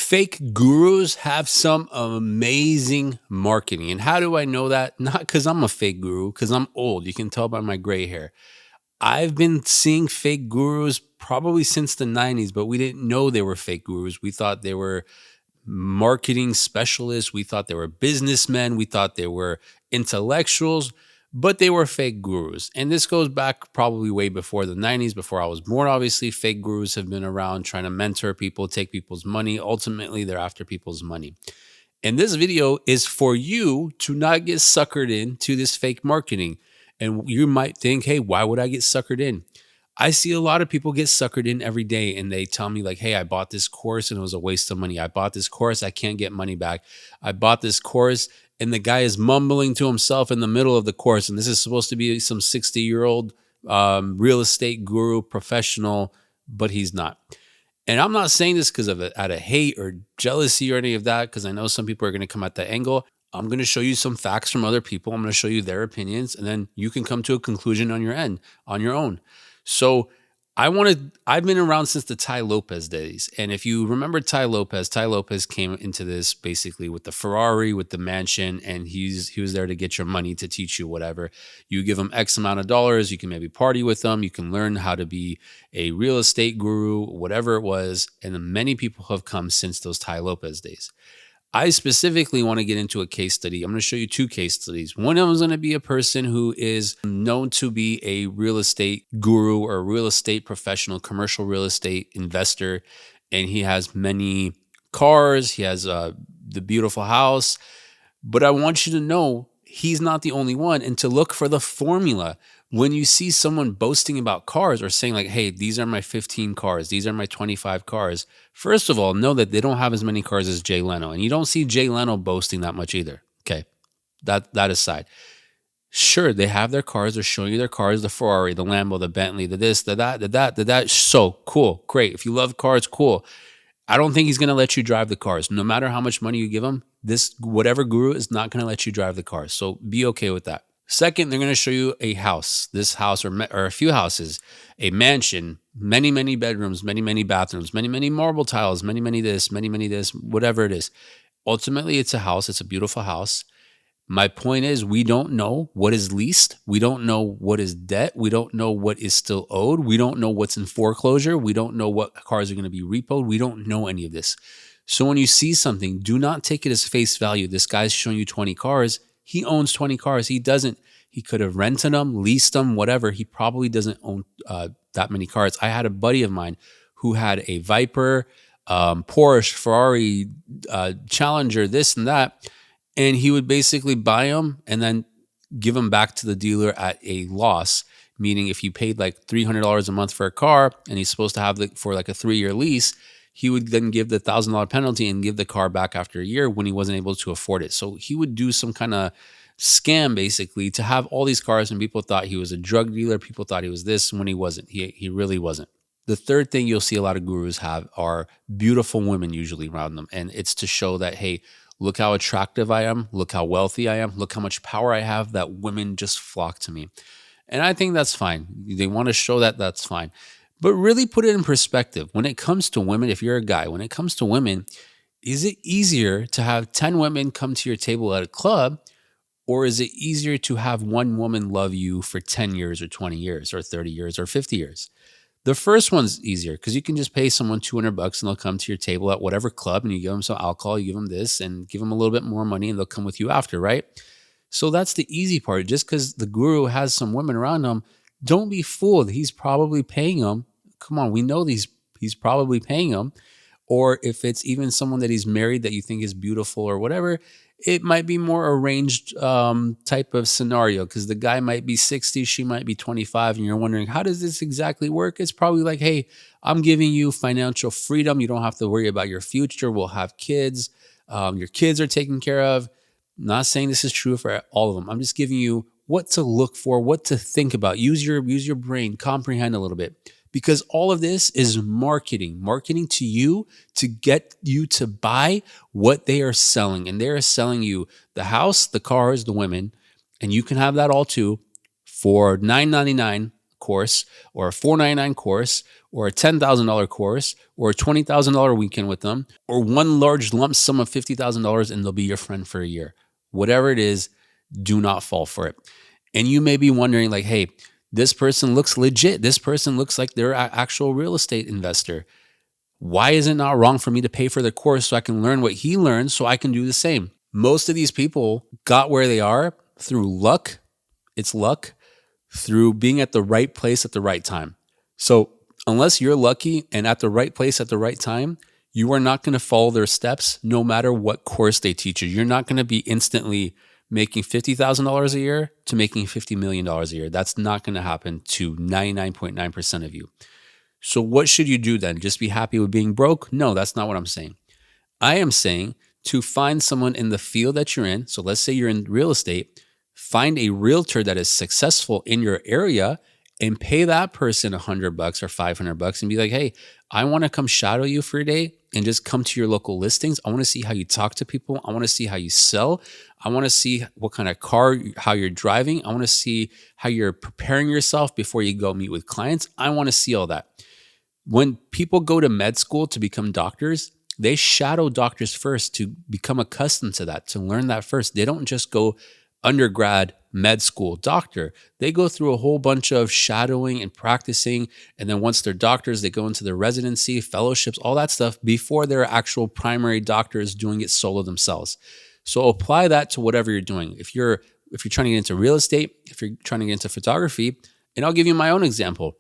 Fake gurus have some amazing marketing. And how do I know that? Not because I'm a fake guru, because I'm old. You can tell by my gray hair. I've been seeing fake gurus probably since the 90s, but we didn't know they were fake gurus. We thought they were marketing specialists. We thought they were businessmen. We thought they were intellectuals, but they were fake gurus. And this goes back probably way before the 90s, before I was born. Obviously, fake gurus have been around trying to mentor people, take people's money. Ultimately, they're after people's money. And this video is for you to not get suckered into this fake marketing. And you might think, hey, why would I get suckered in? I see a lot of people get suckered in every day and they tell me, like, hey, I bought this course and it was a waste of money. I bought this course, I can't get money back. I bought this course, and the guy is mumbling to himself in the middle of the course. And this is supposed to be some 60-year-old real estate guru professional, but he's not. And I'm not saying this because of out of hate or jealousy or any of that, because I know some people are going to come at that angle. I'm going to show you some facts from other people. I'm going to show you their opinions, and then you can come to a conclusion on your own. So I've been around since the Tai Lopez days. And if you remember Tai Lopez came into this basically with the Ferrari, with the mansion, and he was there to get your money, to teach you whatever. You give him X amount of dollars, you can maybe party with them, you can learn how to be a real estate guru, whatever it was. And then many people have come since those Tai Lopez days. I specifically want to get into a case study. I'm going to show you two case studies. One of them is going to be a person who is known to be a real estate guru or a real estate professional, commercial real estate investor, and he has many cars. He has the beautiful house. But I want you to know he's not the only one, and to look for the formula. When you see someone boasting about cars or saying, like, hey, these are my 15 cars, these are my 25 cars, first of all, know that they don't have as many cars as Jay Leno. And you don't see Jay Leno boasting that much either. Okay, that aside. Sure, they have their cars. They're showing you their cars, the Ferrari, the Lambo, the Bentley, the this, the that, the that, the that. So cool, great. If you love cars, cool. I don't think he's going to let you drive the cars. No matter how much money you give him, this whatever guru is not going to let you drive the cars. So be okay with that. Second, they're going to show you a house, this house or a few houses, a mansion, many, many bedrooms, many, many bathrooms, many, many marble tiles, many, many this, whatever it is. Ultimately, it's a house. It's a beautiful house. My point is, we don't know what is leased. We don't know what is debt. We don't know what is still owed. We don't know what's in foreclosure. We don't know what cars are going to be repoed. We don't know any of this. So when you see something, do not take it as face value. This guy's showing you 20 cars. He owns 20 cars. He doesn't. He could have rented them, leased them, whatever. He probably doesn't own that many cars. I had a buddy of mine who had a Viper, Porsche, Ferrari, Challenger, this and that. And he would basically buy them and then give them back to the dealer at a loss. Meaning if you paid like $300 a month for a car and he's supposed to have it for like a 3-year lease, he would then give the $1,000 penalty and give the car back after a year when he wasn't able to afford it. So he would do some kind of scam basically to have all these cars, and people thought he was a drug dealer. People thought he was this when he wasn't. He really wasn't. The third thing you'll see a lot of gurus have are beautiful women usually around them. And it's to show that, hey, look how attractive I am. Look how wealthy I am. Look how much power I have that women just flock to me. And I think that's fine. They want to show that, that's fine. But really put it in perspective. When it comes to women, if you're a guy, when it comes to women, is it easier to have 10 women come to your table at a club, or is it easier to have one woman love you for 10 years or 20 years or 30 years or 50 years? The first one's easier because you can just pay someone $200 and they'll come to your table at whatever club, and you give them some alcohol, you give them this and give them a little bit more money, and they'll come with you after, right? So that's the easy part. Just because the guru has some women around him, don't be fooled. He's probably paying them. Come on, we know he's probably paying them. Or if it's even someone that he's married that you think is beautiful or whatever, it might be more arranged type of scenario, because the guy might be 60, she might be 25, and you're wondering, how does this exactly work? It's probably like, hey, I'm giving you financial freedom. You don't have to worry about your future. We'll have kids. Your kids are taken care of. Not saying this is true for all of them. I'm just giving you what to look for, what to think about. Use your brain, comprehend a little bit. Because all of this is marketing to you to get you to buy what they are selling. And they are selling you the house, the cars, the women, and you can have that all too for $9.99 course or a $499 course or a $10,000 course or a $20,000 weekend with them or one large lump sum of $50,000 and they'll be your friend for a year. Whatever it is, do not fall for it. And you may be wondering like, hey, this person looks legit. This person looks like they're an actual real estate investor. Why is it not wrong for me to pay for the course so I can learn what he learned so I can do the same? Most of these people got where they are through luck. It's luck through being at the right place at the right time. So unless you're lucky and at the right place at the right time, you are not going to follow their steps no matter what course they teach you. You're not going to be instantly making $50,000 a year to making $50 million a year. That's not going to happen to 99.9% of you. So what should you do then? Just be happy with being broke? No, that's not what I'm saying. I am saying to find someone in the field that you're in. So let's say you're in real estate, find a realtor that is successful in your area and pay that person $100 or $500 and be like, hey, I want to come shadow you for a day and just come to your local listings. I want to see how you talk to people. I want to see how you sell. I want to see what kind of car, how you're driving. I want to see how you're preparing yourself before you go meet with clients. I want to see all that. When people go to med school to become doctors, they shadow doctors first to become accustomed to that, to learn that first. They don't just go undergrad med school doctor. They go through a whole bunch of shadowing and practicing. And then once they're doctors, they go into their residency, fellowships, all that stuff before they're actual primary doctors doing it solo themselves. So apply that to whatever you're doing. If you're trying to get into real estate, if you're trying to get into photography, and I'll give you my own example.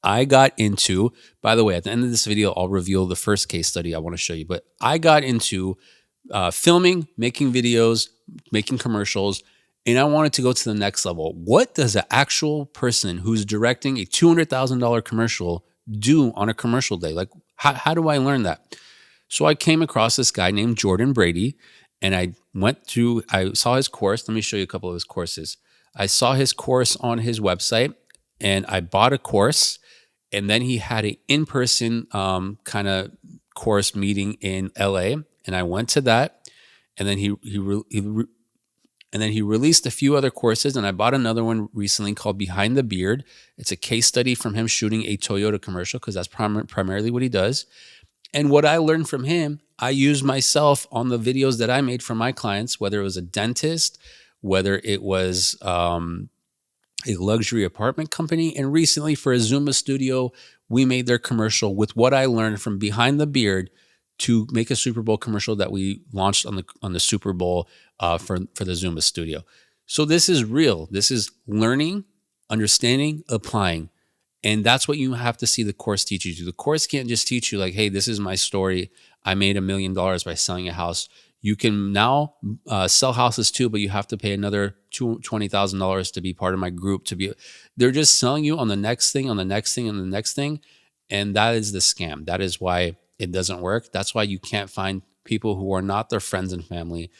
I got into, by the way, at the end of this video, I'll reveal the first case study I want to show you, but I got into filming, making videos, making commercials, and I wanted to go to the next level. What does an actual person who's directing a $200,000 commercial do on a commercial day? Like, how do I learn that? So I came across this guy named Jordan Brady, and I saw his course. Let me show you a couple of his courses. I saw his course on his website, and I bought a course. And then he had an in-person kind of course meeting in LA, and I went to that. And then he released a few other courses, and I bought another one recently called Behind the Beard. It's a case study from him shooting a Toyota commercial because that's primarily what he does. And what I learned from him, I used myself on the videos that I made for my clients, whether it was a dentist, whether it was a luxury apartment company. And recently for a Zuma studio, we made their commercial with what I learned from Behind the Beard to make a Super Bowl commercial that we launched on the Super Bowl for the Zuma studio. So this is real. This is learning, understanding, applying. And that's what you have to see the course teach you. The course can't just teach you like, hey, this is my story. I made $1 million by selling a house. You can now sell houses too, but you have to pay another $20,000 to be part of my group. They're just selling you on the next thing, on the next thing, and the next thing. And that is the scam. That is why it doesn't work. That's why you can't find people who are not their friends and family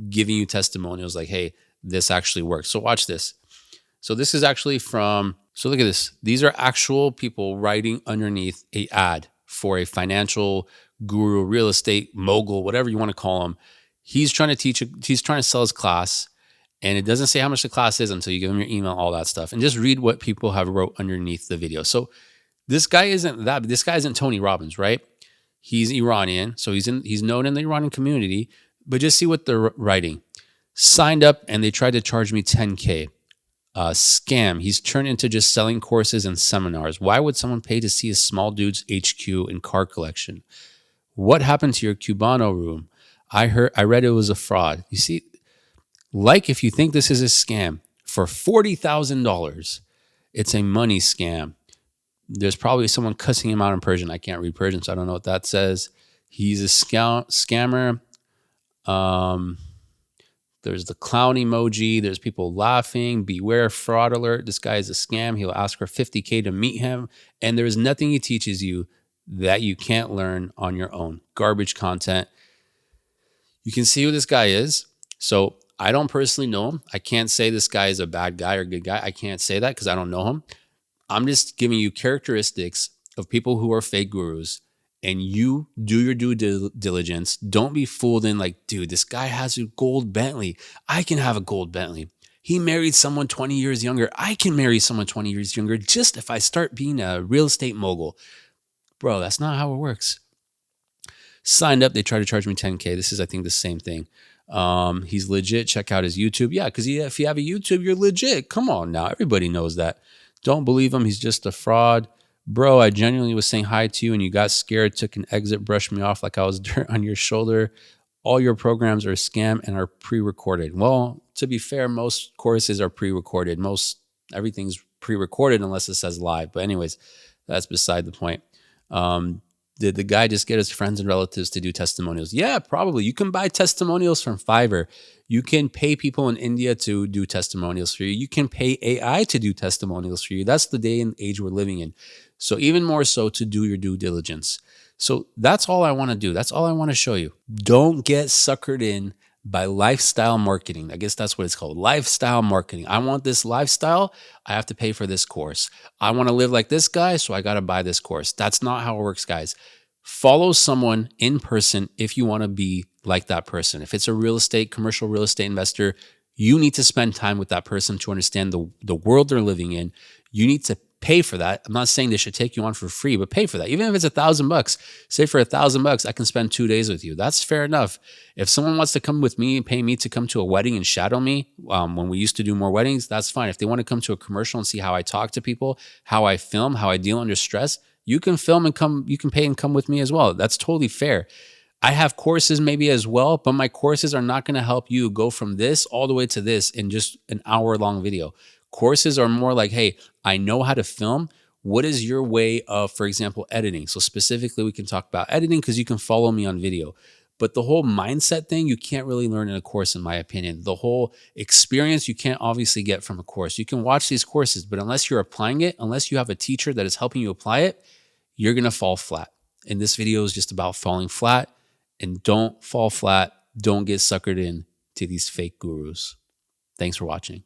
giving you testimonials like, hey, this actually works. So watch this. So this is actually so look at this. These are actual people writing underneath a ad for a financial guru, real estate mogul, whatever you want to call him. He's trying to sell his class, and it doesn't say how much the class is until you give him your email, all that stuff. And just read what people have wrote underneath the video. So this guy isn't Tony Robbins, right? He's Iranian, so he's known in the Iranian community, but just see what they're writing. Signed up and they tried to charge me $10K. Scam. He's turned into just selling courses and seminars. Why would someone pay to see a small dude's HQ and car collection? What happened to your Cubano room? I read it was a fraud. You see, like if you think this is a scam, for $40,000, it's a money scam. There's probably someone cussing him out in Persian. I can't read Persian, so I don't know what that says. He's a scammer. There's the clown emoji. There's people laughing. Beware fraud alert. This guy is a scam. He'll ask for $50K to meet him. And there's nothing he teaches you that you can't learn on your own. Garbage content. You can see who this guy is. So I don't personally know him. I can't say this guy is a bad guy or good guy. I can't say that because I don't know him. I'm just giving you characteristics of people who are fake gurus, and you do your due diligence. Don't be fooled in like, dude, this guy has a gold Bentley. I can have a gold Bentley. He married someone 20 years younger. I can marry someone 20 years younger just if I start being a real estate mogul. Bro, that's not how it works. Signed up, they try to charge me 10K. This is, I think, the same thing. He's legit. Check out his YouTube. Yeah, because if you have a YouTube, you're legit. Come on now. Everybody knows that. Don't believe him. He's just a fraud. Bro, I genuinely was saying hi to you and you got scared, took an exit, brushed me off like I was dirt on your shoulder. All your programs are a scam and are pre-recorded. Well, to be fair, most courses are pre-recorded. Everything's pre-recorded unless it says live. But anyways, that's beside the point. Did the guy just get his friends and relatives to do testimonials? Yeah, probably. You can buy testimonials from Fiverr. You can pay people in India to do testimonials for you. You can pay AI to do testimonials for you. That's the day and age we're living in. So even more so to do your due diligence. So that's all I want to do. That's all I want to show you. Don't get suckered in by lifestyle marketing. I guess that's what it's called. Lifestyle marketing. I want this lifestyle. I have to pay for this course. I want to live like this guy, so I got to buy this course. That's not how it works, guys. Follow someone in person if you want to be like that person. If it's a commercial real estate investor, you need to spend time with that person to understand the world they're living in. You need to pay for that. I'm not saying they should take you on for free, but pay for that. Even if it's $1,000, say for $1,000, I can spend 2 days with you. That's fair enough. If someone wants to come with me and pay me to come to a wedding and shadow me, when we used to do more weddings, that's fine. If they want to come to a commercial and see how I talk to people, how I film, how I deal under stress, you can film and come, you can pay and come with me as well. That's totally fair. I have courses maybe as well, but my courses are not going to help you go from this all the way to this in just an hour-long video. Courses are more like, hey, I know how to film. What is your way of, for example, editing? So specifically, we can talk about editing because you can follow me on video. But the whole mindset thing, you can't really learn in a course, in my opinion. The whole experience, you can't obviously get from a course. You can watch these courses, but unless you're applying it, unless you have a teacher that is helping you apply it, you're going to fall flat. And this video is just about falling flat. And don't fall flat. Don't get suckered in to these fake gurus. Thanks for watching.